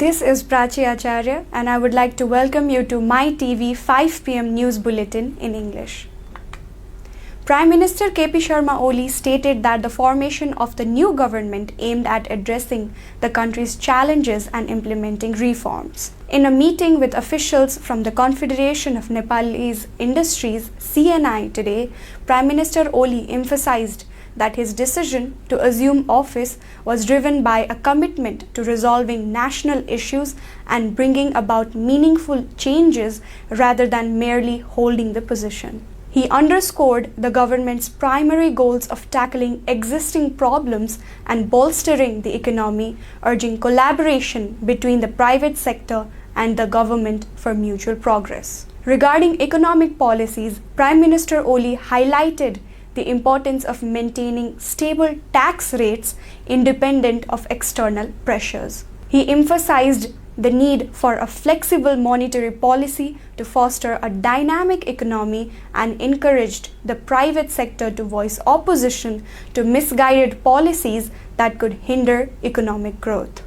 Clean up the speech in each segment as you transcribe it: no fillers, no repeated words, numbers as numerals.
This is Prachi Acharya and I would like to welcome you to My TV 5 p.m. News Bulletin in English. Prime Minister KP Sharma Oli stated that the formation of the new government aimed at addressing the country's challenges and implementing reforms. In a meeting with officials from the Confederation of Nepalese Industries (CNI) today, Prime Minister Oli emphasized that his decision to assume office was driven by a commitment to resolving national issues and bringing about meaningful changes rather than merely holding the position. He underscored the government's primary goals of tackling existing problems and bolstering the economy, urging collaboration between the private sector and the government for mutual progress. Regarding economic policies, Prime Minister Oli highlighted the importance of maintaining stable tax rates independent of external pressures. He emphasized the need for a flexible monetary policy to foster a dynamic economy and encouraged the private sector to voice opposition to misguided policies that could hinder economic growth.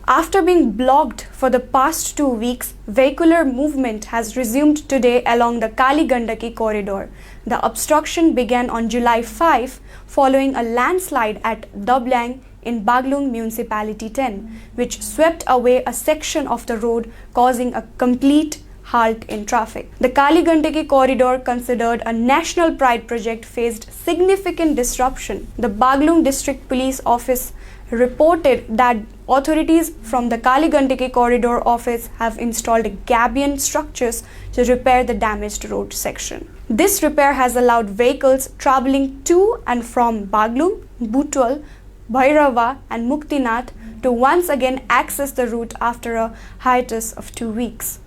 After being blocked for the past 2 weeks, vehicular movement has resumed today along the Kali Gandaki corridor. The obstruction began on July 5 following a landslide at Dablang in Baglung Municipality 10, which swept away a section of the road, causing a complete halt in traffic. The Kali Gandaki corridor, considered a national pride project, faced significant disruption. The Baglung District Police Office reported that authorities from the Kali Gandaki corridor office have installed gabion structures to repair the damaged road section. This repair has allowed vehicles traveling to and from Baglung, Butwal, Bhairava and Muktinath to once again access the route after a hiatus of 2 weeks.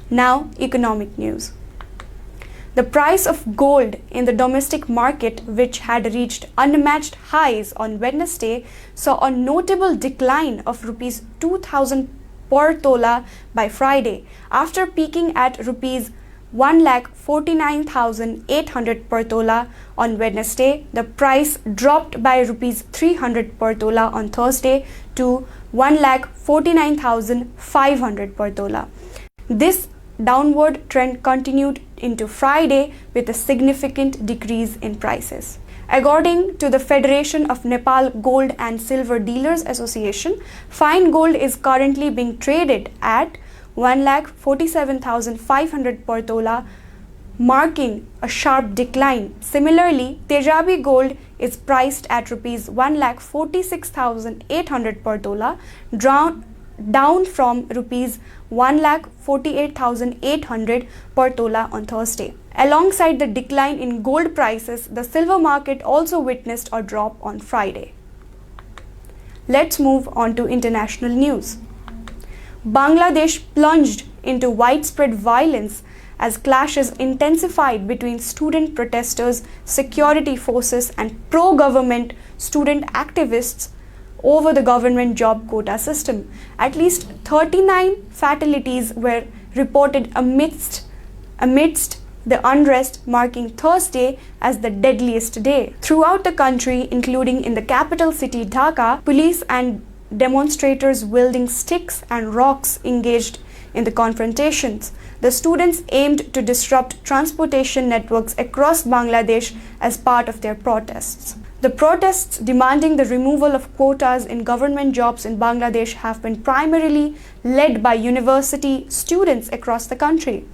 Now, economic news. The price of gold in the domestic market, which had reached unmatched highs on Wednesday, saw a notable decline of rupees 2,000 per tola by Friday, after peaking at rupees 1,49,800 per tola on Wednesday. The price dropped by rupees 300 per tola on Thursday to 1,49,500 per tola. This downward trend continued into Friday with a significant decrease in prices. According to the Federation of Nepal Gold and Silver Dealers Association, fine gold is currently being traded at 1,47,500 per tola, marking a sharp decline. Similarly, Tejabi gold is priced at rupees 1,46,800 per tola, down from rupees 1,48,800 per tola on Thursday. Alongside the decline in gold prices, the silver market also witnessed a drop on Friday. Let's move on to international news. Bangladesh plunged into widespread violence as clashes intensified between student protesters, security forces, and pro-government student activists over the government job quota system. At least 39 fatalities were reported amidst the unrest, marking Thursday as the deadliest day. Throughout the country, including in the capital city Dhaka, police and demonstrators wielding sticks and rocks engaged in the confrontations. The students aimed to disrupt transportation networks across Bangladesh as part of their protests. The protests demanding the removal of quotas in government jobs in Bangladesh have been primarily led by university students across the country.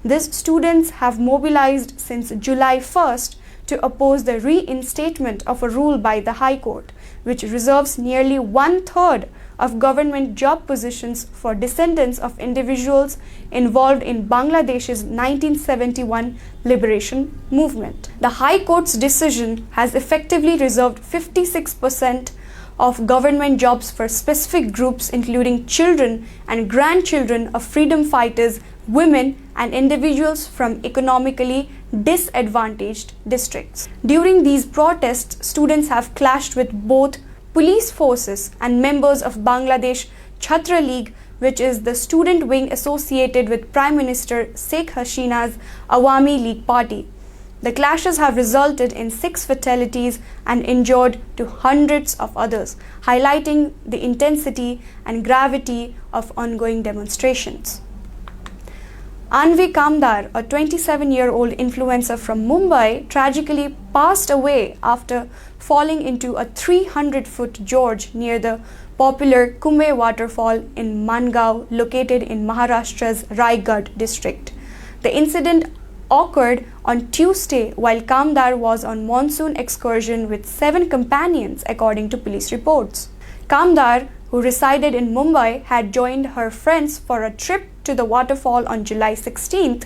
These students have mobilized since July 1st to oppose the reinstatement of a rule by the High Court, which reserves nearly 1/3 of government job positions for descendants of individuals involved in Bangladesh's 1971 liberation movement. The High Court's decision has effectively reserved 56% of government jobs for specific groups, including children and grandchildren of freedom fighters, women, and individuals from economically disadvantaged districts. During these protests, students have clashed with both police forces and members of Bangladesh Chhatra League, which is the student wing associated with Prime Minister Sheikh Hasina's Awami League party. The clashes have resulted in 6 fatalities and injured to hundreds of others, highlighting the intensity and gravity of ongoing demonstrations. Anvi Kamdar, a 27-year-old influencer from Mumbai, tragically passed away after falling into a 300-foot gorge near the popular Kumbhe waterfall in Mangaon, located in Maharashtra's Raigad district. The incident occurred on Tuesday while Kamdar was on monsoon excursion with 7 companions, according to police reports. Kamdar, who resided in Mumbai, had joined her friends for a trip to the waterfall on July 16th.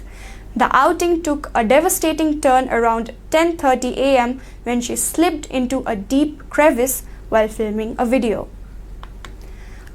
The outing took a devastating turn around 10:30 a.m. when she slipped into a deep crevice while filming a video.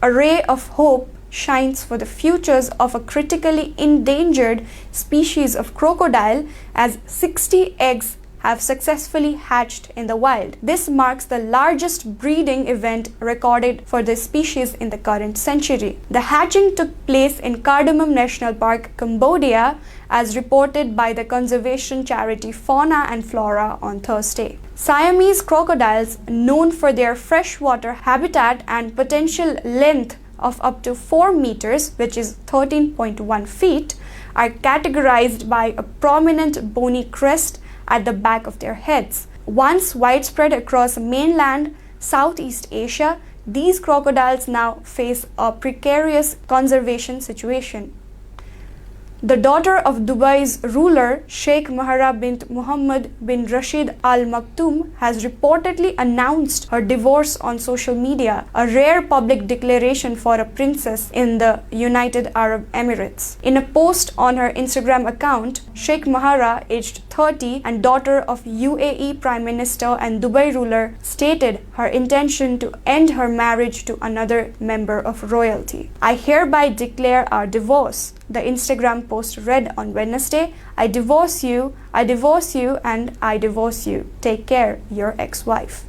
A ray of hope shines for the futures of a critically endangered species of crocodile, as 60 eggs have successfully hatched in the wild. This marks the largest breeding event recorded for the species in the current century. The hatching took place in Cardamom National Park, Cambodia, as reported by the conservation charity Fauna and Flora on Thursday. Siamese crocodiles, known for their freshwater habitat and potential length of up to 4 meters, which is 13.1 feet, are categorized by a prominent bony crest at the back of their heads. Once widespread across mainland Southeast Asia, these crocodiles now face a precarious conservation situation. The daughter of Dubai's ruler, Sheikh Mahara bint Mohammed bin Rashid Al Maktoum, has reportedly announced her divorce on social media, a rare public declaration for a princess in the United Arab Emirates. In a post on her Instagram account, Sheikh Mahara, aged 30 and daughter of UAE Prime Minister and Dubai ruler, stated her intention to end her marriage to another member of royalty. "I hereby declare our divorce," the Instagram post read on Wednesday. I divorce you, and I divorce you. Take care, your ex-wife."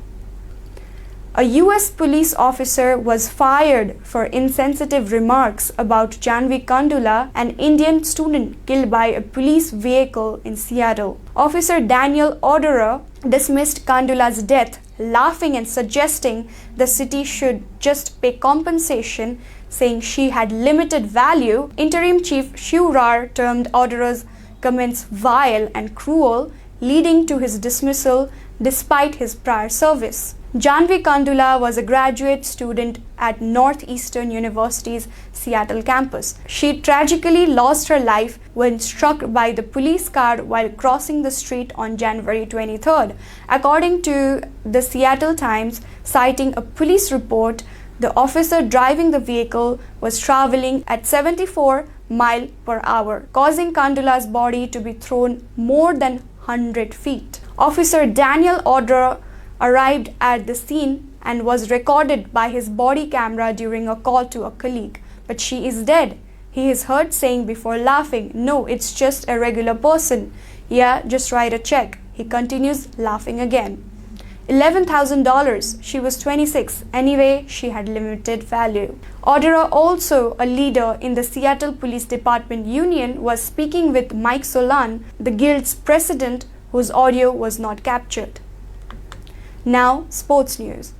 A US police officer was fired for insensitive remarks about Janvi Kandula, an Indian student killed by a police vehicle in Seattle. Officer Daniel Odera dismissed Kandula's death, laughing and suggesting the city should just pay compensation, saying she had limited value. Interim Chief Shiv Rar termed Odera's comments vile and cruel, leading to his dismissal despite his prior service. Janvi Kandula was a graduate student at Northeastern University's Seattle campus. She tragically lost her life when struck by the police car while crossing the street on January 23rd. According to the Seattle Times, citing a police report, the officer driving the vehicle was traveling at 74 miles per hour, causing Kandula's body to be thrown more than 100 feet. Officer Daniel Odera arrived at the scene and was recorded by his body camera during a call to a colleague. "But she is dead," he is heard saying before laughing. "No, it's just a regular person. Yeah, just write a check." He continues, laughing again. $11,000. She was 26. Anyway, she had limited value. Odera, also a leader in the Seattle Police Department Union, was speaking with Mike Solan, the guild's president, whose audio was not captured. Now, sports news.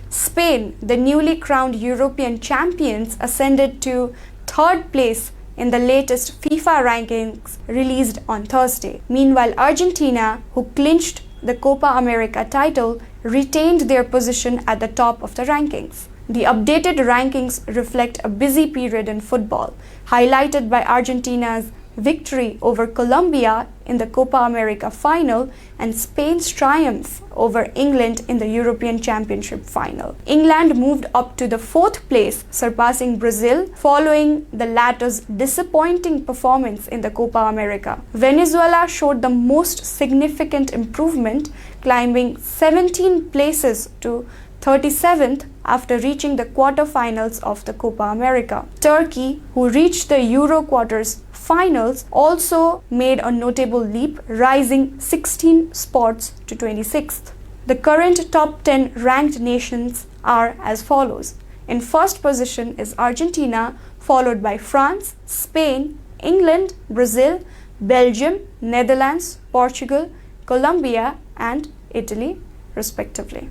Spain, the newly crowned European champions, ascended to 3rd place in the latest FIFA rankings released on Thursday. Meanwhile, Argentina, who clinched the Copa America title, retained their position at the top of the rankings. The updated rankings reflect a busy period in football, highlighted by Argentina's victory over Colombia in the Copa America final and Spain's triumph over England in the European Championship final. England moved up to the 4th place, surpassing Brazil following the latter's disappointing performance in the Copa America. Venezuela showed the most significant improvement, climbing 17 places to 37th after reaching the quarterfinals of the Copa America. Turkey, who reached the Euro quarters finals, also made a notable leap, rising 16 spots to 26th. The current top 10 ranked nations are as follows. In first position is Argentina, followed by France, Spain, England, Brazil, Belgium, Netherlands, Portugal, Colombia, and Italy, respectively.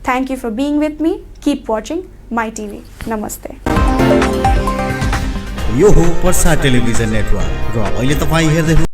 Thank you for being with me. Keep watching My TV. Namaste. यो हो Parsa television network र अहिले तपाईं हेर्दै